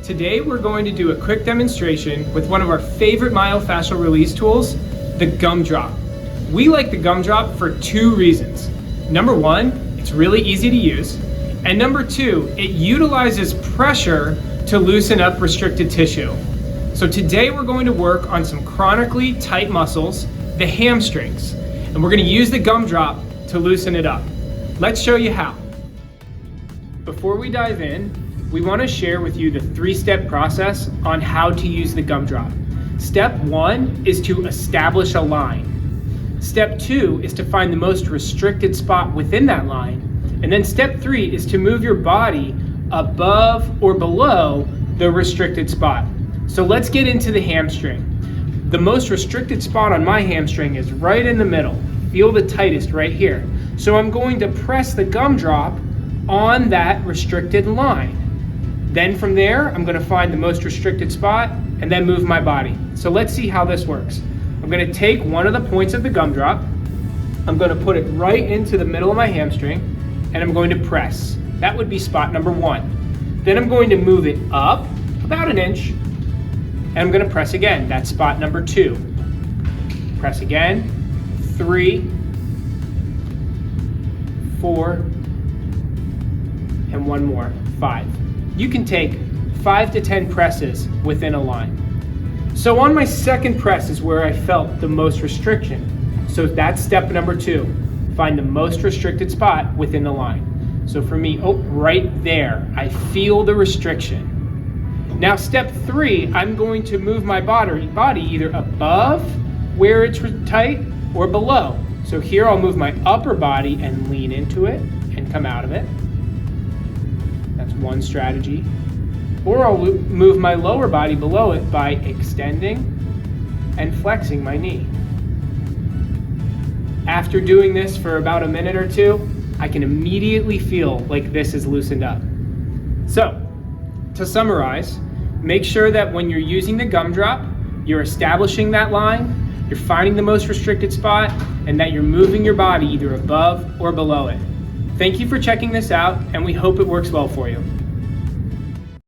Today we're going to do a quick demonstration with one of our favorite myofascial release tools, the Gumdrop. We like the Gumdrop for two reasons. Number one, it's really easy to use. And number two, it utilizes pressure to loosen up restricted tissue. So today we're going to work on some chronically tight muscles, the hamstrings. And we're going to use the Gumdrop to loosen it up. Let's show you how. Before we dive in, we want to share with you the three-step process on how to use the Gumdrop. Step one is to establish a line. Step two is to find the most restricted spot within that line. And then step three is to move your body above or below the restricted spot. So let's get into the hamstring. The most restricted spot on my hamstring is right in the middle. Feel the tightest right here. So I'm going to press the Gumdrop on that restricted line. Then from there, I'm going to find the most restricted spot and then move my body. So let's see how this works. I'm going to take one of the points of the Gumdrop. I'm going to put it right into the middle of my hamstring and I'm going to press. That would be spot number one. Then I'm going to move it up about an inch and I'm going to press again. That's spot number two. Press again. 3, 4, and one more, 5. You can take 5 to 10 presses within a line. So on my second press is where I felt the most restriction. So that's step number 2. Find the most restricted spot within the line. So for me, right there, I feel the restriction. Now step 3, I'm going to move my body either above where it's tight or below. So here I'll move my upper body and lean into it and come out of it. That's one strategy. Or I'll move my lower body below it by extending and flexing my knee. After doing this for about a minute or two, I can immediately feel like this is loosened up. So, to summarize, make sure that when you're using the Gumdrop, you're establishing that line, you're finding the most restricted spot, and that you're moving your body either above or below it. Thank you for checking this out, and we hope it works well for you.